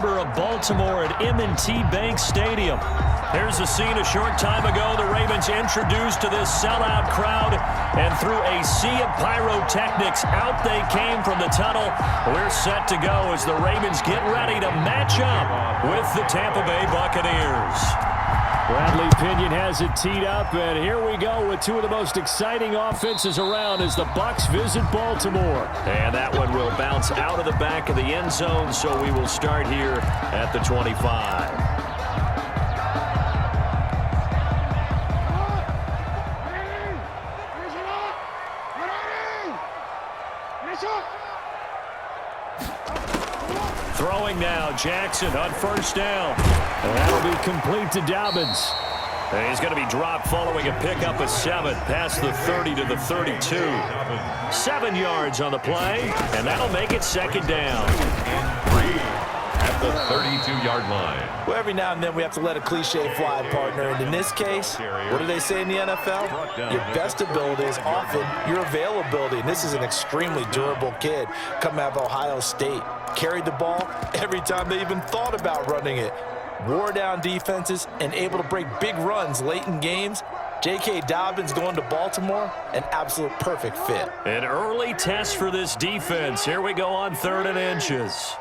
Of Baltimore at M&T Bank Stadium. Here's a scene a short time ago. The Ravens introduced to this sellout crowd, and through a sea of pyrotechnics, out they came from the tunnel. We're set to go as the Ravens get ready to match up with the Tampa Bay Buccaneers. Bradley Pinion has it teed up, and here we go with two of the most exciting offenses around as the Bucs visit Baltimore. And that one will bounce out of the back of the end zone, so we will start here at the 25. Throwing now, Jackson on first down. And that'll be complete to Dobbins. And he's going to be dropped following a pickup of 7 past the 30 to the 32. 7 yards on the play, and that'll make it second down. At the 32-yard line. Well, every now and then we have to let a cliche fly, partner. And in this case, what do they say in the NFL? Your best ability is often your availability. And this is an extremely durable kid coming out of Ohio State. Carried the ball every time they even thought about running it. Wore down defenses and able to break big runs late in games. J.K. Dobbins going to Baltimore, an absolute perfect fit. An early test for this defense. Here we go on 3rd and inches.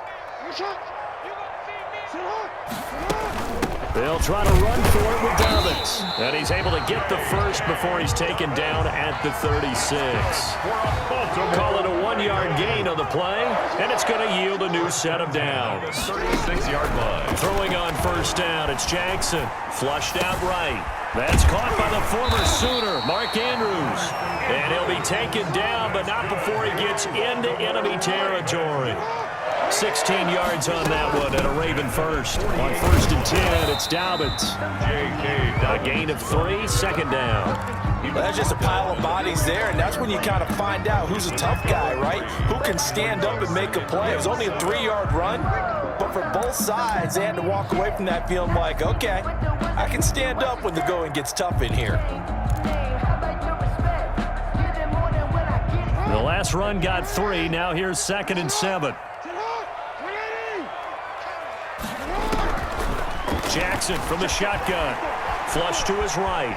They'll try to run for it with Dobbins. And he's able to get the first before he's taken down at the 36. Call it a 1-yard gain on the play, and it's going to yield a new set of downs. 36-yard line. Throwing on first down, it's Jackson. Flushed out right. That's caught by the former Sooner, Mark Andrews. And he'll be taken down, but not before he gets into enemy territory. 16 yards on that one and a Raven first. On 1st and 10, it's Dobbins. A gain of 3, second down. Well, that's just a pile of bodies there, and that's when you kind of find out who's a tough guy, right? Who can stand up and make a play. It was only a 3-yard run, but for both sides, they had to walk away from that feeling like, okay, I can stand up when the going gets tough in here. The last run got 3. Now here's 2nd and 7. Jackson from the shotgun. Flush to his right.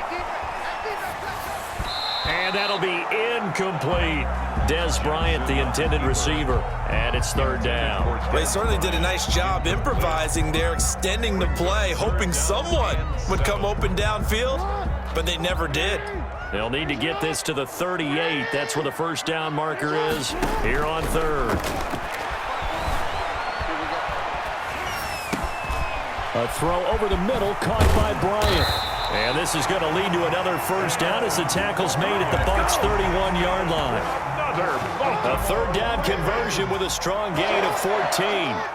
And that'll be incomplete. Dez Bryant, the intended receiver. And it's 3rd down. They certainly did a nice job improvising there, extending the play, hoping someone would come open downfield, but they never did. They'll need to get this to the 38. That's where the first down marker is here on 3rd. A throw over the middle, caught by Bryant. And this is going to lead to another first down as the tackle's made at the Bucs' 31-yard line. A 3rd down conversion with a strong gain of 14.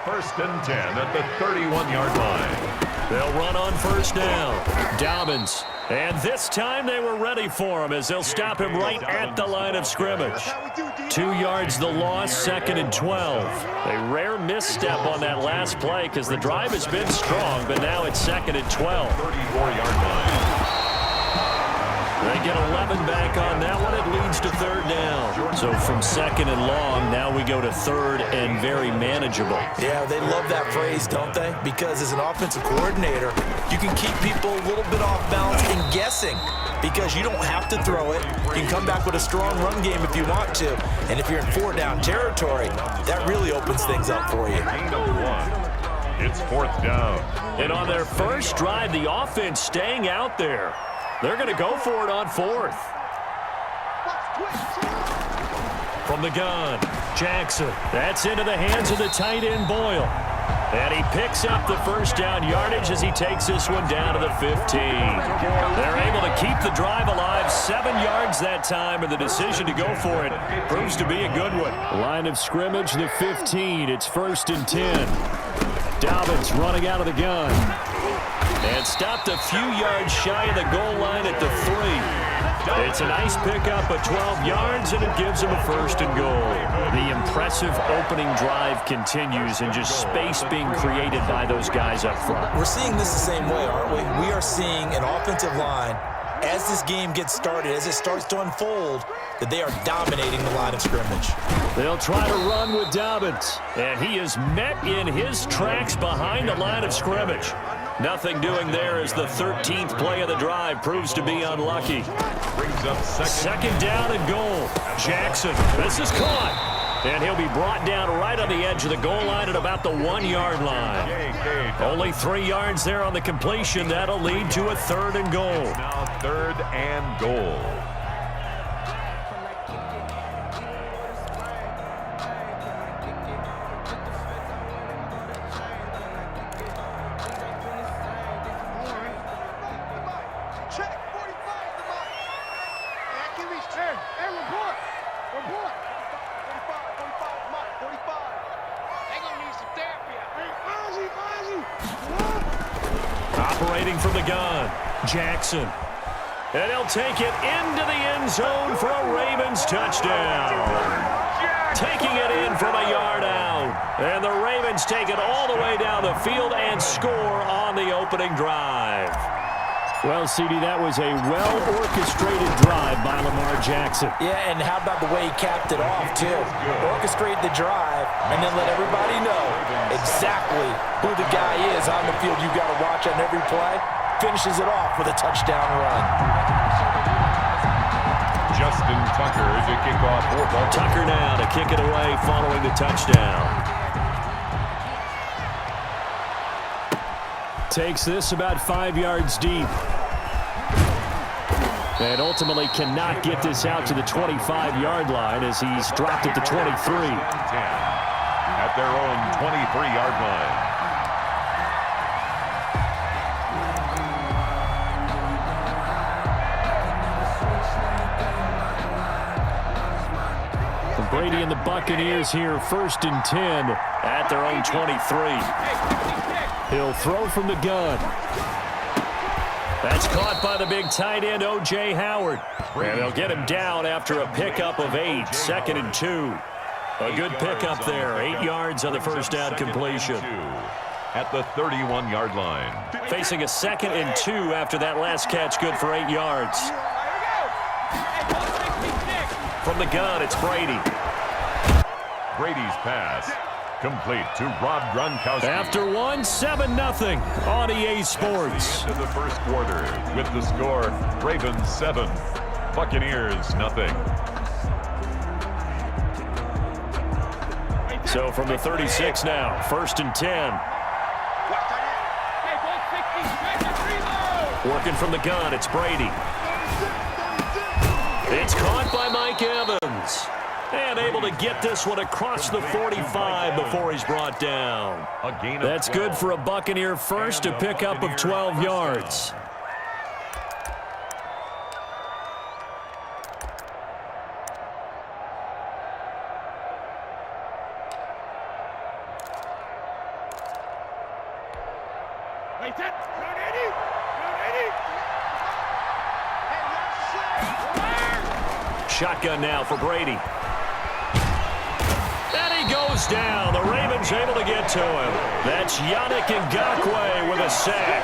1st and 10 at the 31-yard line. They'll run on first down. Dobbins. And this time they were ready for him as they'll stop him right at the line of scrimmage. 2 yards the loss, 2nd and 12. A rare misstep on that last play because the drive has been strong, but now it's 2nd and 12. 34-yard line. They get 11 back on that one. It leads to 3rd down. So from 2nd and long, now we go to 3rd and very manageable. Yeah, they love that phrase, don't they? Because as an offensive coordinator, you can keep people a little bit off balance and guessing because you don't have to throw it. You can come back with a strong run game if you want to. And if you're in 4-down territory, that really opens things up for you. Gain of 1. It's 4th down. And on their first drive, the offense staying out there. They're going to go for it on 4th. From the gun, Jackson. That's into the hands of the tight end, Boyle. And he picks up the first down yardage as he takes this one down to the 15. They're able to keep the drive alive. 7 yards that time, and the decision to go for it proves to be a good one. Line of scrimmage, the 15. It's 1st and 10. Dobbins running out of the gun. And stopped a few yards shy of the goal line at the 3. It's a nice pickup of 12 yards, and it gives him a 1st and goal. The impressive opening drive continues, and just space being created by those guys up front. We're seeing this the same way, aren't we? We are seeing an offensive line as this game gets started, as it starts to unfold, that they are dominating the line of scrimmage. They'll try to run with Dobbins, and he is met in his tracks behind the line of scrimmage. Nothing doing there as the 13th play of the drive proves to be unlucky. Brings up second down and goal. Jackson, this is caught. And he'll be brought down right on the edge of the goal line at about the 1-yard line. Only 3 yards there on the completion. That'll lead to a 3rd and goal. Now 3rd and goal. Operating from the gun, Jackson. And he'll take it into the end zone for a Ravens touchdown. Taking it in from a yard out. And the Ravens take it all the way down the field and score on the opening drive. Well, CD, that was a well-orchestrated drive by Lamar Jackson. Yeah, and how about the way he capped it off, too? Orchestrate the drive and then let everybody know exactly who the guy is on the field you got to watch on every play. Finishes it off with a touchdown run. Justin Tucker to kick off for Baltimore. Tucker now to kick it away following the touchdown. Takes this about 5 yards deep. And ultimately cannot get this out to the 25-yard line as he's dropped at the 23. At their own 23-yard line. Brady and the Buccaneers here, 1st and 10 at their own 23. He'll throw from the gun. That's caught by the big tight end, O.J. Howard. And they'll get him down after a pickup of 8, 2nd and 2. A good pickup there, 8 yards on the first down completion. At the 31-yard line. Facing a 2nd and 2 after that last catch, good for 8 yards. From the gun, it's Brady. Brady's pass complete to Rob Gronkowski. After 7-0 on EA Sports. Into the first quarter with the score, Ravens 7, Buccaneers 0. So from the 36 now, 1st and 10. Working from the gun, it's Brady. It's caught by Mike Evans. And able to get this one across the 45 before he's brought down. That's good for a Buccaneer first, a pickup of 12 yards. Shotgun now for Brady. And he goes down. The Ravens able to get to him. That's Yannick Ngakoue with a sack.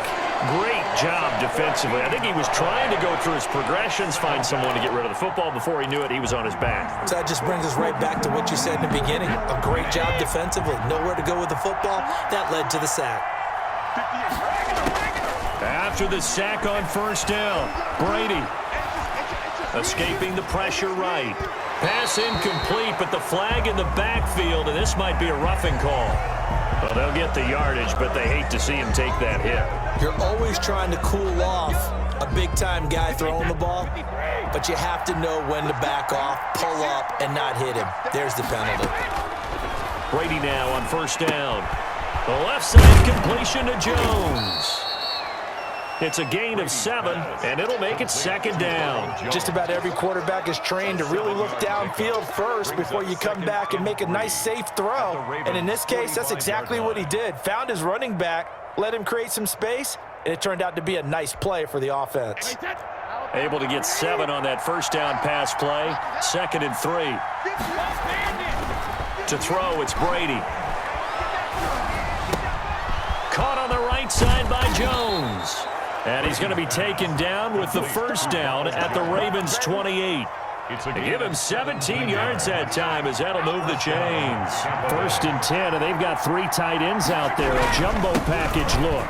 Great job defensively. I think he was trying to go through his progressions, find someone to get rid of the football. Before he knew it, he was on his back. So that just brings us right back to what you said in the beginning. A great job defensively. Nowhere to go with the football. That led to the sack. After the sack on 1st down, Brady escaping the pressure right. Pass incomplete, but the flag in the backfield, and this might be a roughing call. Well, they'll get the yardage, but they hate to see him take that hit. You're always trying to cool off a big-time guy throwing the ball, but you have to know when to back off, pull up, and not hit him. There's the penalty. Brady now on 1st down. The left side completion to Jones. It's a gain of 7, and it'll make it 2nd down. Just about every quarterback is trained to really look downfield first before you come back and make a nice, safe throw. And in this case, that's exactly what he did. Found his running back, let him create some space, and it turned out to be a nice play for the offense. Able to get 7 on that 1st down pass play. 2nd and 3. To throw, it's Brady. Caught on the right side by Jones. And he's going to be taken down with the first down at the Ravens' 28. They give him 17 yards that time as that'll move the chains. 1st and 10, and they've got 3 tight ends out there. A jumbo package look.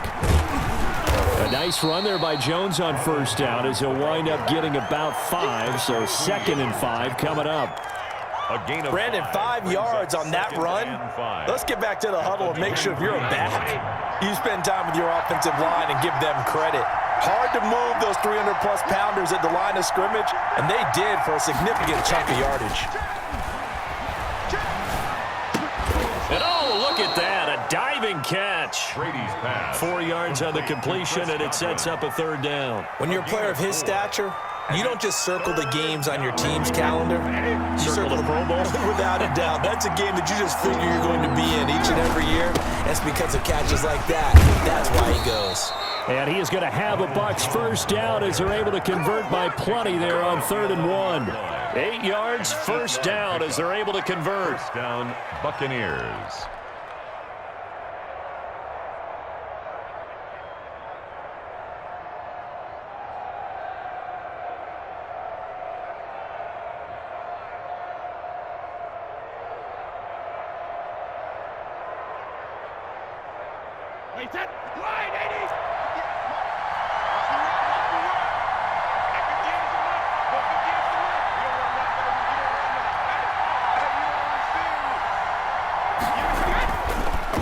A nice run there by Jones on first down as he'll wind up getting about 5, so 2nd and 5 coming up. Brandon, 5 yards on that run. Let's get back to the huddle and make sure if you're a back, you spend time with your offensive line and give them credit. Hard to move those 300-plus pounders at the line of scrimmage, and they did for a significant chunk of yardage. And oh, look at that, a diving catch. 4 yards on the completion, and it sets up a 3rd down. When you're a player of his stature, you don't just circle the games on your team's calendar. You circle the Pro Bowl. Without a doubt. That's a game that you just figure you're going to be in each and every year. That's because of catches like that. That's why he goes. And he is going to have a Bucs first down as they're able to convert by plenty there on 3rd and 1. 8 yards, first down as they're able to convert. First down, Buccaneers.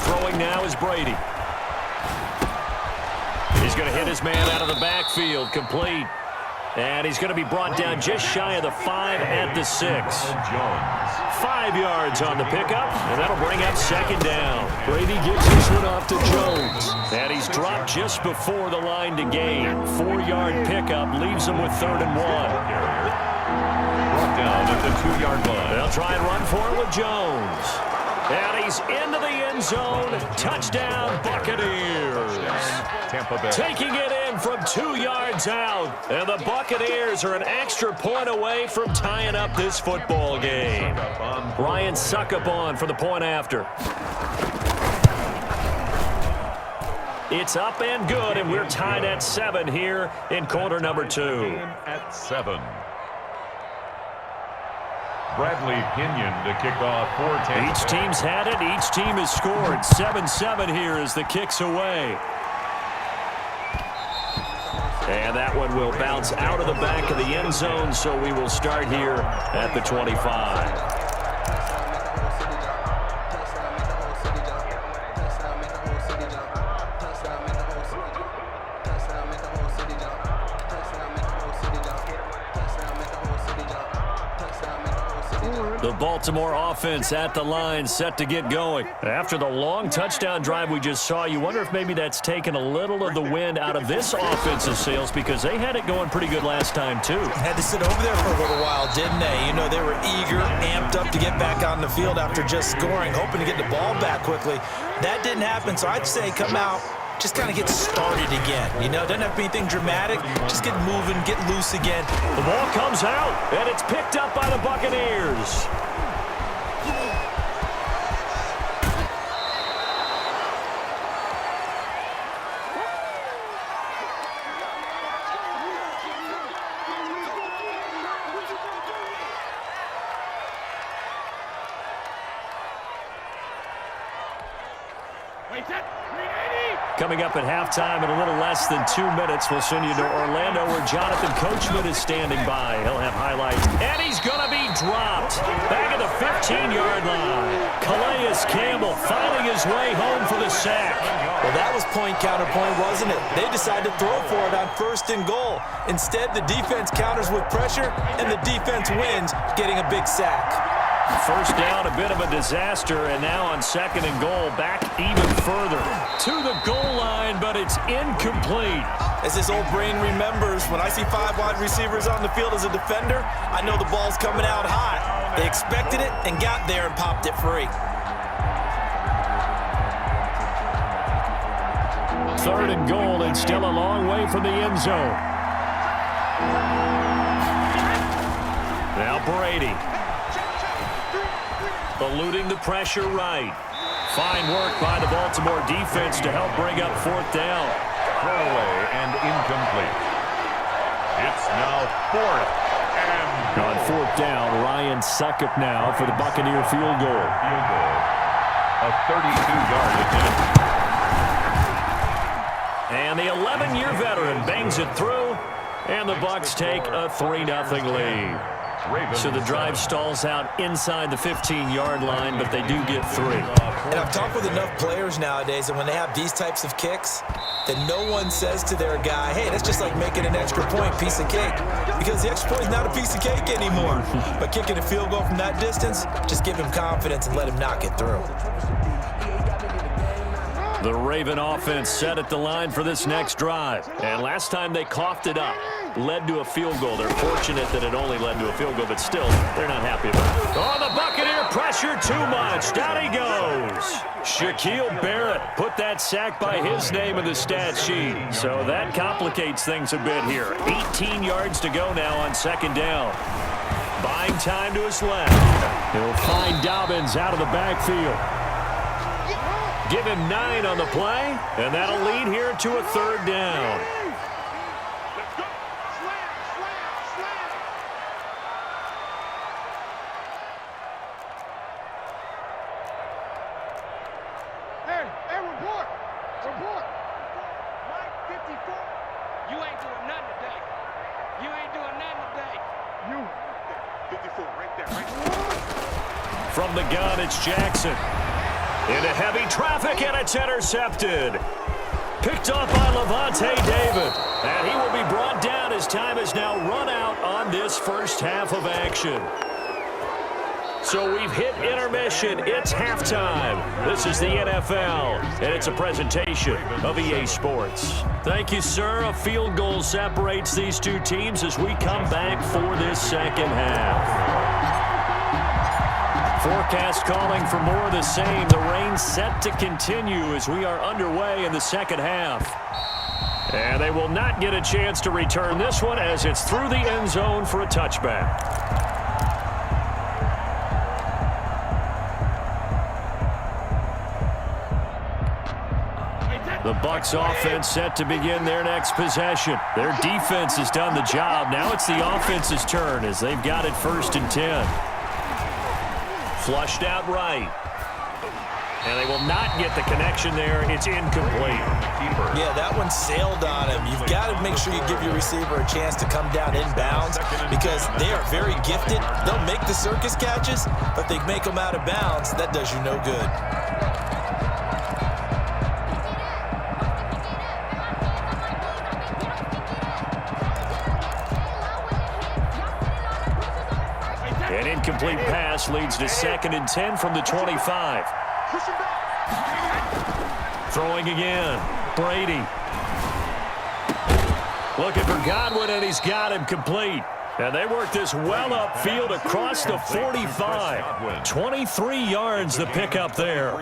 Throwing now is Brady. He's going to hit his man out of the backfield, complete. And he's going to be brought down just shy of the 5 at the 6. 5 yards on the pickup, and that'll bring up 2nd down. Brady gives this one off to Jones. And he's dropped just before the line to gain. 4-yard pickup leaves him with 3rd and 1. Brought down at the 2-yard line. They'll try and run for it with Jones. And he's into the end zone. Touchdown, Buccaneers. Tampa Bay. Taking it in from 2 yards out. And the Buccaneers are an extra point away from tying up this football game. Ryan Succop for the point after. It's up and good, and we're tied at 7 here in quarter number 2. At 7. Bradley Pinion to kick off for Tampa. Each team's had it. Each team has scored. 7-7 here as the kick's away. And that one will bounce out of the back of the end zone, so we will start here at the 25. The Baltimore offense at the line, set to get going. After the long touchdown drive we just saw, you wonder if maybe that's taken a little of the wind out of this offensive sails because they had it going pretty good last time, too. Had to sit over there for a little while, didn't they? You know, they were eager, amped up to get back on the field after just scoring, hoping to get the ball back quickly. That didn't happen, so I'd say come out, just kind of get started again. You know, doesn't have to be anything dramatic. Just get moving, get loose again. The ball comes out, and it's picked up by the Buccaneers. Coming up at halftime in a little less than 2 minutes, we'll send you to Orlando where Jonathan Coachman is standing by. He'll have highlights. And he's going to be dropped. Back at the 15-yard line. Calais Campbell finding his way home for the sack. Well, that was point counterpoint, wasn't it? They decided to throw for it on 1st and goal. Instead, the defense counters with pressure, and the defense wins, getting a big sack. First down, a bit of a disaster, and now on 2nd and goal, back even further to the goal line, but it's incomplete. As this old brain remembers, when I see 5 wide receivers on the field as a defender, I know the ball's coming out hot. They expected it and got there and popped it free. 3rd and goal, and still a long way from the end zone. Now Brady. Eluding the pressure right. Fine work by the Baltimore defense to help bring up 4th down. thrown away and incomplete. It's now 4th and on 4th down, Ryan Succop now for the Buccaneer field goal. Field goal. A 32-yard attempt. And the 11-year veteran bangs it through, and the Bucs take a 3-0 lead. So the drive stalls out inside the 15-yard line, but they do get 3. And I've talked with enough players nowadays, and when they have these types of kicks, that no one says to their guy, hey, that's just like making an extra point, piece of cake. Because the extra point is not a piece of cake anymore. But kicking a field goal from that distance, just give him confidence and let him knock it through. The Raven offense set at the line for this next drive. And last time they coughed it up, led to a field goal. They're fortunate that it only led to a field goal, but still, they're not happy about it. Oh, the Buccaneer pressure too much. Down he goes. Shaquille Barrett put that sack by his name in the stat sheet. So that complicates things a bit here. 18 yards to go now on 2nd down. Buying time to his left. He'll find Dobbins out of the backfield. Give him 9 on the play, and that'll lead here to a 3rd down. Hey, report. Mike 54. You ain't doing nothing today. You 54 right there, From the gun, it's Jackson. Into heavy traffic, and it's intercepted. Picked off by Levante David. And he will be brought down as time has now run out on this first half of action. So we've hit intermission. It's halftime. This is the NFL, and it's a presentation of EA Sports. Thank you, sir. A field goal separates these two teams as we come back for this second half. Forecast calling for more of the same. The rain set to continue as we are underway in the second half. And they will not get a chance to return this one as it's through the end zone for a touchback. The Bucs offense set to begin their next possession. Their defense has done the job. Now it's the offense's turn as they've got it 1st and 10. Flushed out right. And they will not get the connection there. It's incomplete. Yeah, that one sailed on him. You've got to make sure you give your receiver a chance to come down inbounds because they are very gifted. They'll make the circus catches, but they make them out of bounds. That does you no good. An incomplete pass leads to 2nd and 10 from the 25. Throwing again. Brady. Looking for Godwin, and he's got him complete. And they work this well upfield across the 45. 23 yards the pickup there.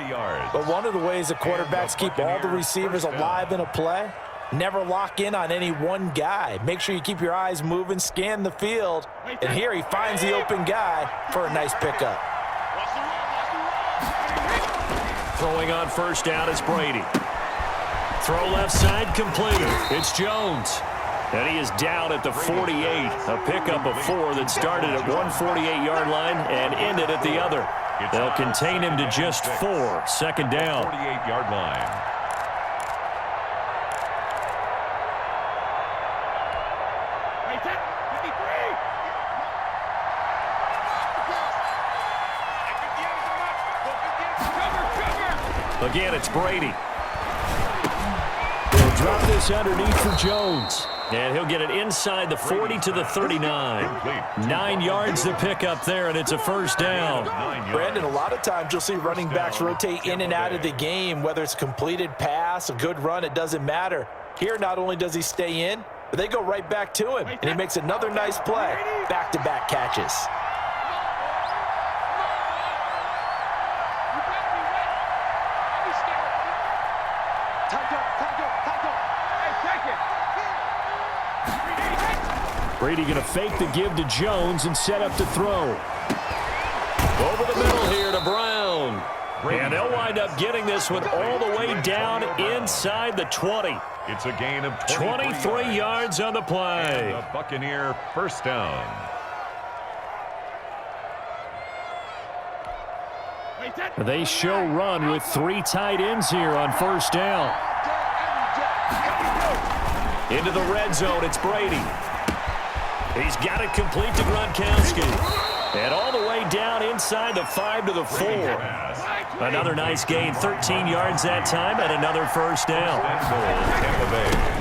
But one of the ways the quarterbacks keep all the receivers alive in a play, never lock in on any one guy. Make sure you keep your eyes moving, scan the field. And here he finds the open guy for a nice pickup. Throwing on 1st down is Brady. Throw left side complete. It's Jones. And he is down at the 48. A pickup of 4 that started at 148-yard line and ended at the other. They'll contain him to just 4. 2nd down. 48-yard line. Again, it's Brady. He'll drop this underneath for Jones. And he'll get it inside the 40 to the 39. 9 yards to pick up there, and it's a 1st down. Brandon, a lot of times you'll see running backs rotate in and out of the game, whether it's a completed pass, a good run, it doesn't matter. Here, not only does he stay in, but they go right back to him, and he makes another nice play. Back-to-back catches. Brady going to fake the give to Jones and set up to throw. Over the middle here to Brown. And they'll wind up getting this one all the way down inside the 20. It's a gain of 23 yards on the play. And the Buccaneer first down. They show run with 3 tight ends here on first down. Into the red zone, it's Brady. He's got it complete to Gronkowski. And all the way down inside the 5 to the 4. Another nice gain, 13 yards that time, and another first down.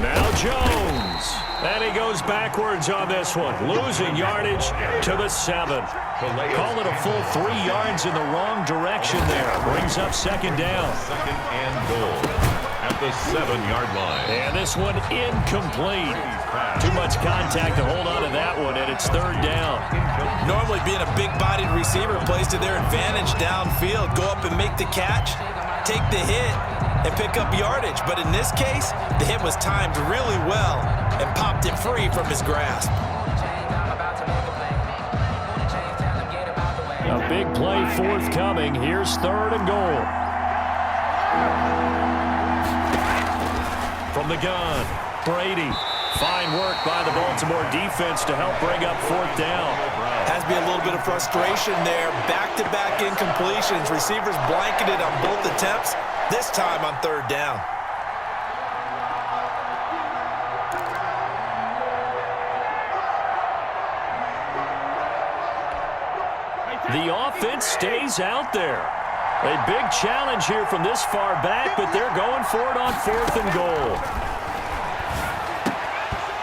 Now Jones. And he goes backwards on this one, losing yardage to the 7. Call it a full 3 yards in the wrong direction there. Brings up second down. Second and goal at the 7-yard line. And this one incomplete. Too much contact to hold on to that one, and it's third down. Normally being a big-bodied receiver plays to their advantage downfield. Go up and make the catch, take the hit, and pick up yardage. But in this case, the hit was timed really well and popped it free from his grasp. A big play forthcoming. Here's third and goal. From the gun, Brady. Fine work by the Baltimore defense to help bring up fourth down. Has to be a little bit of frustration there. Back-to-back incompletions. Receivers blanketed on both attempts, this time on third down. The offense stays out there. A big challenge here from this far back, but they're going for it on fourth and goal.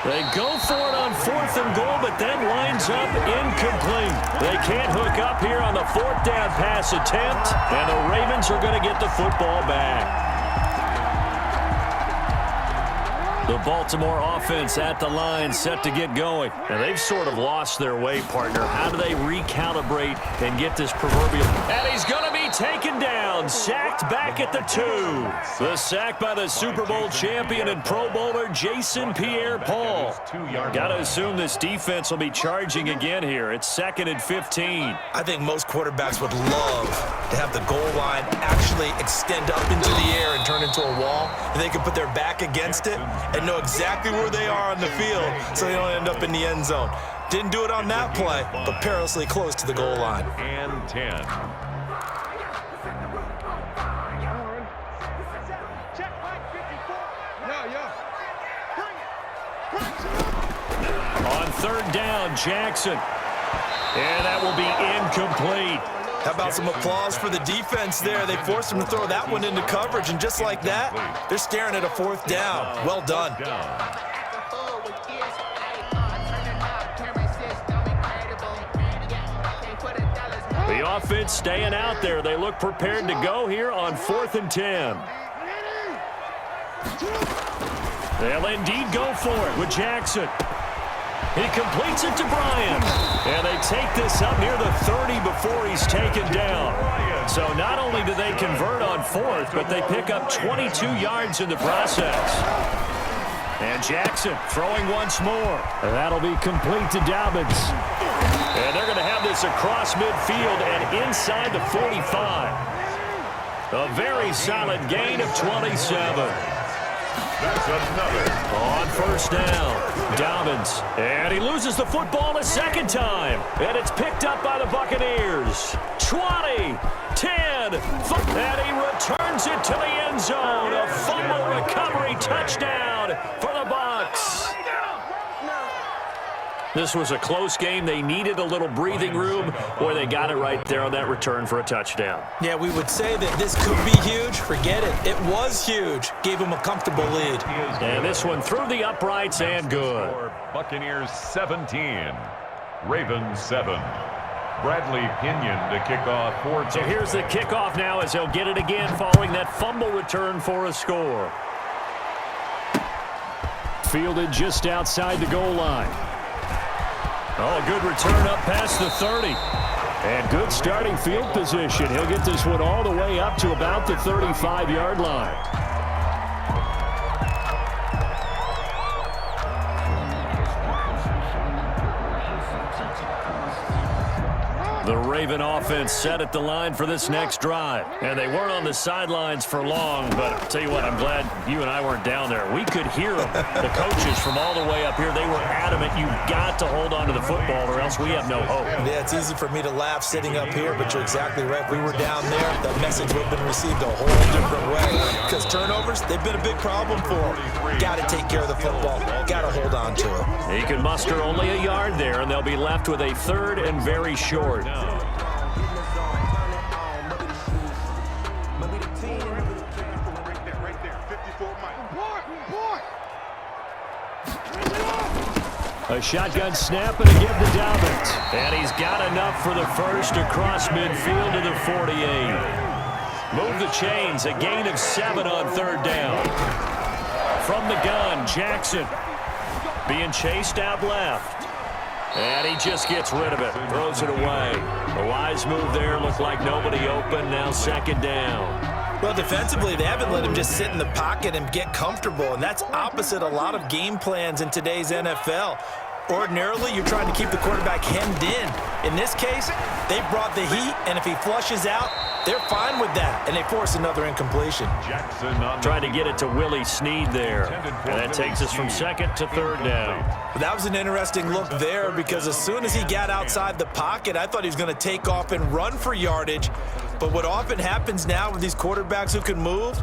They go for it on fourth and goal, but then lines up incomplete. They can't hook up here on the fourth down pass attempt, and the Ravens are going to get the football back. The Baltimore offense at the line, set to get going. And they've sort of lost their way, partner. How do they recalibrate and get this proverbial? And he's going to be taken down, sacked back at the 2. The sack by the Super Bowl champion and Pro Bowler Jason Pierre-Paul. Got to assume this defense will be charging again here. It's 2nd and 15. I think most quarterbacks would love to have the goal line actually extend up into the air and turn into a wall, and they can put their back against it and know exactly where they are on the field so they don't end up in the end zone. Didn't do it on that play, but perilously close to the goal line. And 10. On third down, Jackson. And that will be incomplete. How about some applause for the defense there? They forced him to throw that one into coverage, and just like that, they're staring at a fourth down. Well done. The offense staying out there. They look prepared to go here on 4th and 10. They'll indeed go for it with Jackson. He completes it to Bryant. And they take this up near the 30 before he's taken down. So not only do they convert on 4th, but they pick up 22 yards in the process. And Jackson throwing once more. And that'll be complete to Dobbins. And they're going to have this across midfield and inside the 45. A very solid gain of 27. That's another. On first down, Dobbins. And he loses the football a second time. And it's picked up by the Buccaneers. 20, 10, and he returns it to the end zone. A fumble recovery touchdown for the Bucs. This was a close game. They needed a little breathing room, or they got it right there on that return for a touchdown. Yeah, we would say that this could be huge. Forget it. It was huge. Gave him a comfortable lead. And this one through the uprights and good. Buccaneers 17, Ravens 7. Bradley Pinion to kick off for. So here's the kickoff now as he'll get it again following that fumble return for a score. Fielded just outside the goal line. Oh, a good return up past the 30. And good starting field position. He'll get this one all the way up to about the 35-yard line. The Raven offense set at the line for this next drive. And they weren't on the sidelines for long, but I'll tell you what, I'm glad you and I weren't down there. We could hear them. The coaches from all the way up here, they were adamant, you've got to hold on to the football or else we have no hope. Yeah, it's easy for me to laugh sitting up here, but you're exactly right. If we were down there, that message would have been received a whole different way. Because turnovers, they've been a big problem for them. Got to take care of the football. Got to hold on to it. He can muster only a yard there, and they'll be left with a third and very short. A shotgun snap and a give to Dobbins. And he's got enough for the first across midfield to the 48. Move the chains, a gain of 7 on third down. From the gun, Jackson being chased out left. And he just gets rid of it, throws it away. A wise move there, looked like nobody open, now second down. Well, defensively, they haven't let him just sit in the pocket and get comfortable, and that's opposite a lot of game plans in today's NFL. Ordinarily, you're trying to keep the quarterback hemmed in. In this case, they brought the heat, and if he flushes out, they're fine with that, and they force another incompletion. Trying to get it to Willie Snead there, and that takes us from second to third down. But that was an interesting look there because as soon as he got outside the pocket, I thought he was going to take off and run for yardage. But what often happens now with these quarterbacks who can move,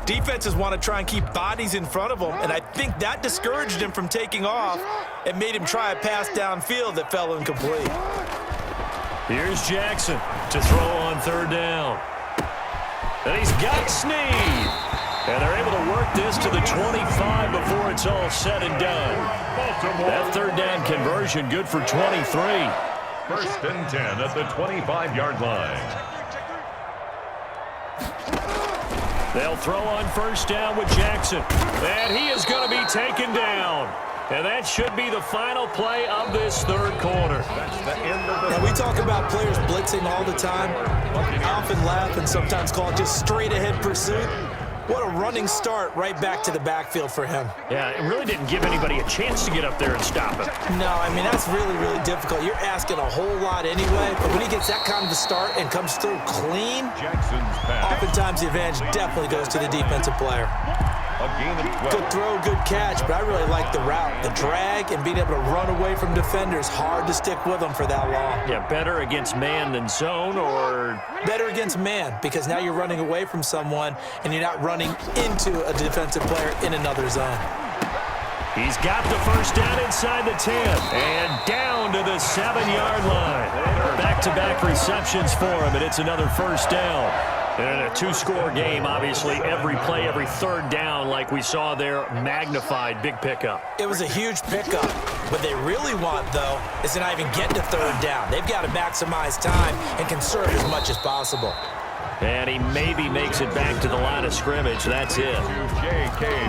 defenses want to try and keep bodies in front of them, and I think that discouraged him from taking off and made him try a pass downfield that fell incomplete. Here's Jackson to throw on third down. And he's got Snead. And they're able to work this to the 25 before it's all said and done. That third down conversion good for 23. First and 10 at the 25-yard line. They'll throw on first down with Jackson. And he is going to be taken down. And that should be the final play of this third quarter. Now, we talk about players blitzing all the time. I often laugh and sometimes call it just straight-ahead pursuit. What a running start right back to the backfield for him. Yeah, it really didn't give anybody a chance to get up there and stop him. No, I mean, that's really, really difficult. You're asking a whole lot anyway, but when he gets that kind of a start and comes through clean, oftentimes the advantage definitely goes to the defensive player. Good throw, good catch, but I really like the route. The drag and being able to run away from defenders, hard to stick with them for that long. Yeah, better against man than zone, or? Better against man, because now you're running away from someone and you're not running into a defensive player in another zone. He's got the first down inside the 10 and down to the 7-yard line. Back-to-back receptions for him, and it's another first down. And in a two-score game, obviously, every play, every third down, like we saw there, magnified, big pickup. It was a huge pickup. What they really want, though, is to not even get to third down. They've got to maximize time and conserve as much as possible. And he maybe makes it back to the line of scrimmage. That's it.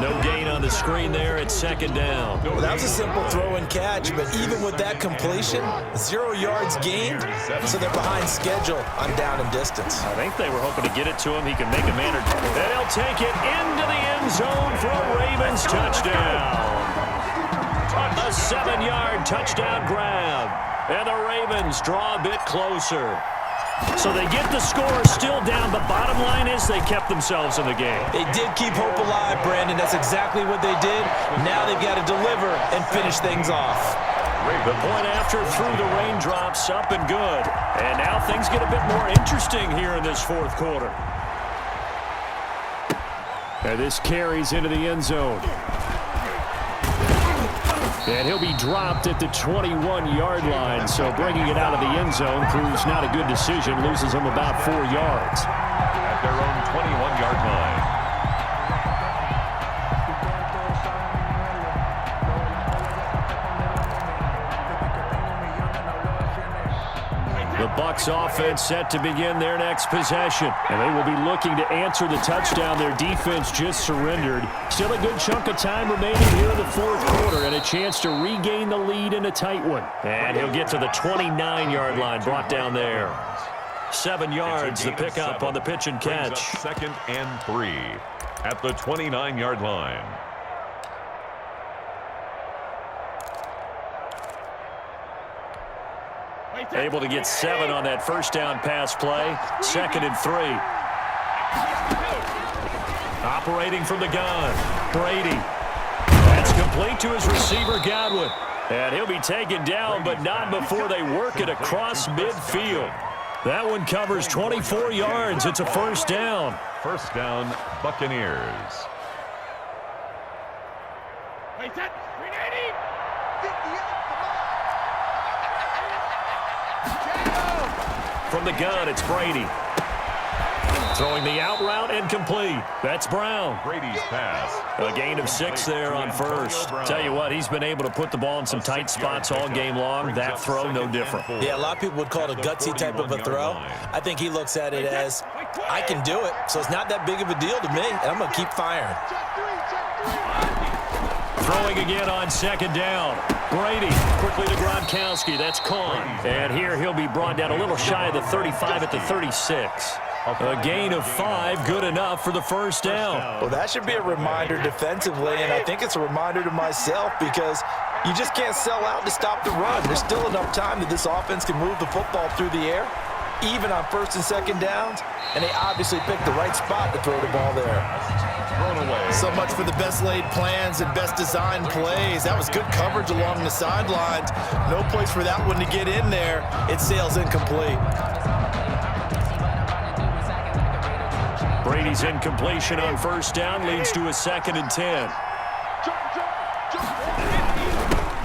No gain on the screen there. It's second down. Well, that was a simple throw and catch, but even with that completion, 0 yards gained, so they're behind schedule on down and distance. I think they were hoping to get it to him. He can make a man or two. And he'll take it into the end zone for a Ravens touchdown. A 7-yard touchdown grab. And the Ravens draw a bit closer. So they get the score still down, but bottom line is they kept themselves in the game. They did keep hope alive, Brandon. That's exactly what they did. Now they've got to deliver and finish things off. The point after through the raindrops, up and good. And now things get a bit more interesting here in this fourth quarter. And this carries into the end zone. And he'll be dropped at the 21-yard line, so bringing it out of the end zone proves not a good decision, loses him about 4 yards. At their own 21-yard line. The Bucs offense set to begin their next possession. And they will be looking to answer the touchdown their defense just surrendered. Still a good chunk of time remaining here in the fourth quarter and a chance to regain the lead in a tight one. And he'll get to the 29-yard line, brought down there. 7 yards, the pickup on the pitch and catch. Second and 3 at the 29-yard line. Able to get 7 on that first down pass play. 2nd and 3. Operating from the gun, Brady. That's complete to his receiver, Godwin. And he'll be taken down, but not before they work it across midfield. That one covers 24 yards. It's a first down. First down, Buccaneers. From the gun, it's Brady. Throwing the out route incomplete. That's Brown. Brady's pass. A gain of 6 there on first. Tell you what, he's been able to put the ball in some tight spots all game long. That throw, no different. Yeah, a lot of people would call it a gutsy type of a throw. I think he looks at it as, I can do it, so it's not that big of a deal to me, and I'm going to keep firing. Throwing again on 2nd down. Brady quickly to Gronkowski. That's Kahn. And here he'll be brought down a little shy of the 35 at the 36. A gain of 5, good enough for the first down. Well, that should be a reminder defensively, and I think it's a reminder to myself because you just can't sell out to stop the run. There's still enough time that this offense can move the football through the air, even on 1st and 2nd downs, and they obviously picked the right spot to throw the ball there. So much for the best laid plans and best designed plays. That was good coverage along the sidelines. No place for that one to get in there. It sails incomplete. Brady's incompletion on 1st down leads to a 2nd and 10.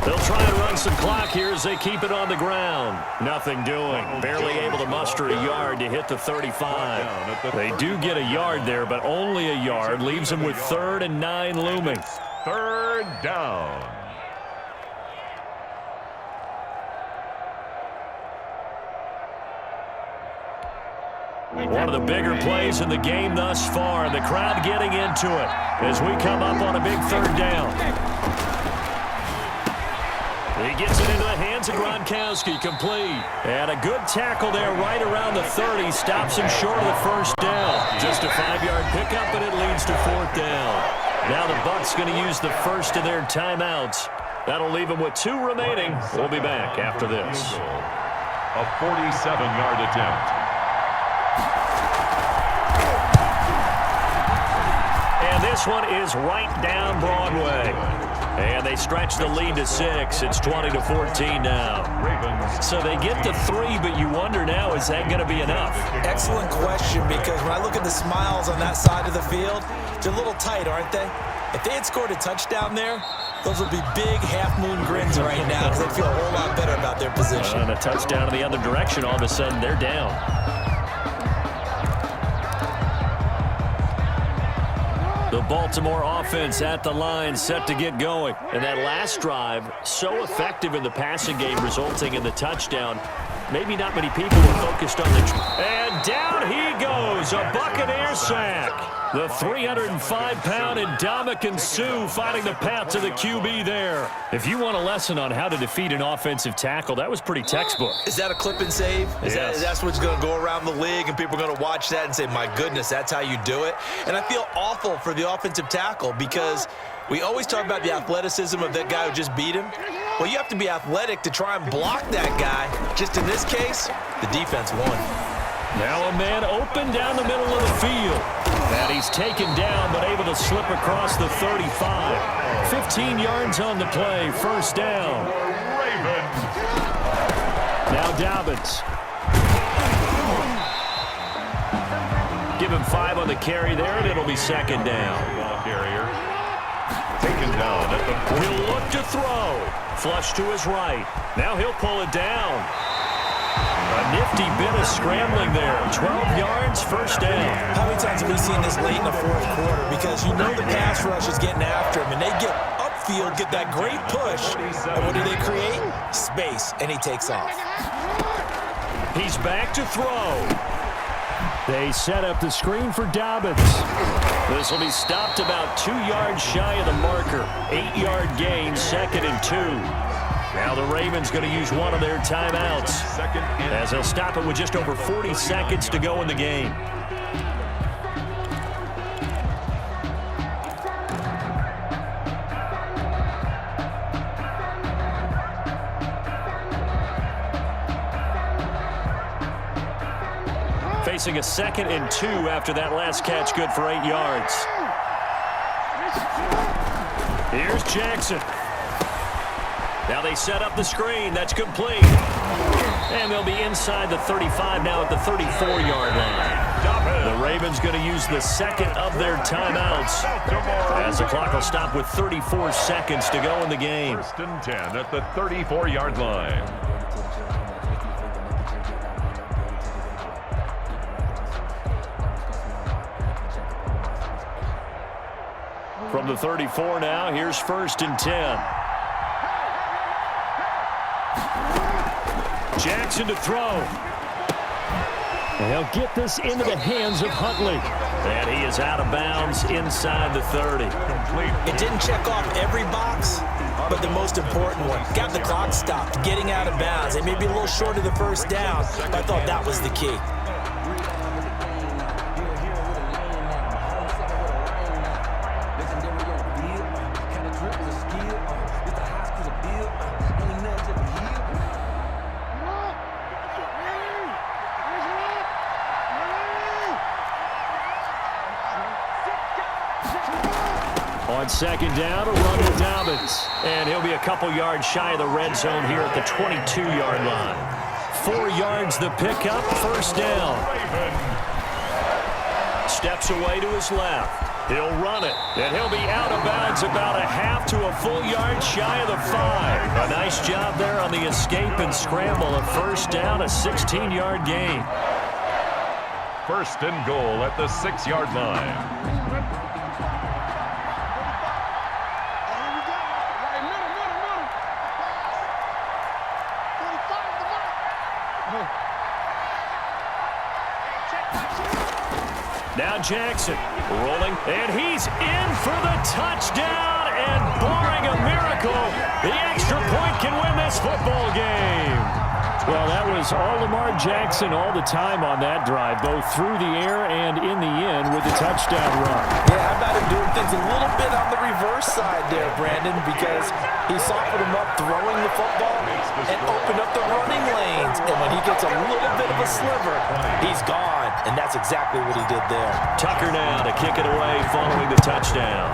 They'll try and run some clock here as they keep it on the ground. Nothing doing. Barely able to muster a yard to hit the 35. They do get a yard there, but only a yard. Leaves them with 3rd and 9 looming. 3rd down. One of the bigger plays in the game thus far. The crowd getting into it as we come up on a big 3rd down. He gets it into the hands of Gronkowski, complete. And a good tackle there right around the 30. Stops him short of the first down. Just a 5-yard pickup, and it leads to 4th down. Now the Bucs going to use the first of their timeouts. That'll leave them with 2 remaining. We'll be back after this. A 47-yard attempt. And this one is right down Broadway. And they stretch the lead to 6. It's 20-14 now. So they get to 3, but you wonder now, is that going to be enough? Excellent question, because when I look at the smiles on that side of the field, they're a little tight, aren't they? If they had scored a touchdown there, those would be big half-moon grins right now because they'd feel a whole lot better about their position. And a touchdown in the other direction, all of a sudden they're down. The Baltimore offense at the line, set to get going. And that last drive, so effective in the passing game, resulting in the touchdown. Maybe not many people were focused on the... And down he goes, a Buccaneer sack. The 305-pound Ndamukong Suh finding the path to the QB there. If you want a lesson on how to defeat an offensive tackle, that was pretty textbook. Is that a clip and save? That's what's going to go around the league, and people are going to watch that and say, my goodness, that's how you do it? And I feel awful for the offensive tackle because we always talk about the athleticism of that guy who just beat him. Well, you have to be athletic to try and block that guy. Just in this case, the defense won. Now a man open down the middle of the field. And he's taken down, but able to slip across the 35. 15 yards on the play, first down. Now Dobbins. Give him 5 on the carry there, and it'll be second down. Ball carrier taken down at the 40. He'll look to throw. Flush to his right. Now he'll pull it down. A nifty bit of scrambling there. 12 yards, first down. How many times have we seen this late in the fourth quarter? Because you know the pass rush is getting after him, and they get upfield, get that great push, and what do they create? Space, and he takes off. He's back to throw. They set up the screen for Dobbins. This will be stopped about 2 yards shy of the marker. 8-yard gain, second and 2. Now the Ravens going to use one of their timeouts as they'll stop it with just over 40 seconds to go in the game. facing a 2nd and 2 after that last catch, good for 8 yards. Here's Jackson. Now they set up the screen. That's complete. And they'll be inside the 35 now at the 34-yard line. The Ravens going to use the 2nd of their timeouts as the clock will stop with 34 seconds to go in the game. 1st and 10 at the 34-yard line. From the 34 now, here's 1st and 10. Jackson to throw. And he'll get this into the hands of Huntley. And he is out of bounds inside the 30. It didn't check off every box, but the most important one. Got the clock stopped, getting out of bounds. It may be a little short of the 1st down, but I thought that was the key. On 2nd down, a run with Dobbins. And he'll be a couple yards shy of the red zone here at the 22-yard line. 4 yards the pickup, 1st down. Steps away to his left. He'll run it, and he'll be out of bounds about a half to a full yard shy of the 5. A nice job there on the escape and scramble. A 1st down, a 16-yard gain. 1st and goal at the 6-yard line. Now Jackson rolling, and he's in for the touchdown, and barring a miracle, the extra point can win this football game. Well, that was all Lamar Jackson all the time on that drive, both through the air and in the end with the touchdown run. Yeah, how about him doing things a little bit on the reverse side there, Brandon, because he softened him up throwing the football and opened up the running lanes. And when he gets a little bit of a sliver, he's gone. And that's exactly what he did there. Tucker now to kick it away following the touchdown.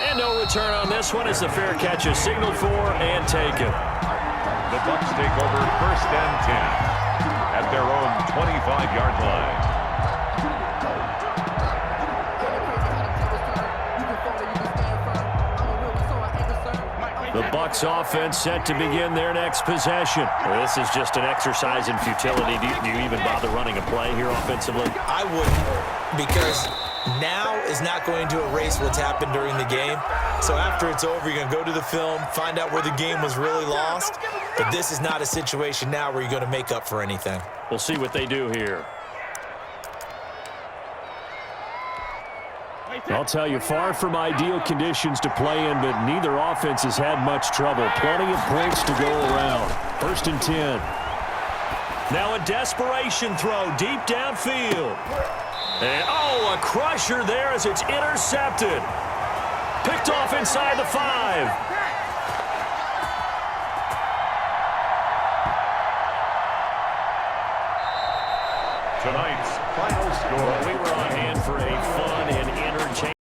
And no return on this one as the fair catch is signaled for and taken. The Bucs take over 1st and 10 at their own 25-yard line. The Bucs offense set to begin their next possession. Well, this is just an exercise in futility. Do you even bother running a play here offensively? I wouldn't, because now is not going to erase what's happened during the game. So after it's over, you're going to go to the film, find out where the game was really lost. But this is not a situation now where you're going to make up for anything. We'll see what they do here. I'll tell you, far from ideal conditions to play in, but neither offense has had much trouble. Plenty of points to go around. 1st and 10. Now a desperation throw deep downfield. And, oh, a crusher there as it's intercepted. Picked off inside the 5. Tonight's final score. We were on hand for a fun and entertaining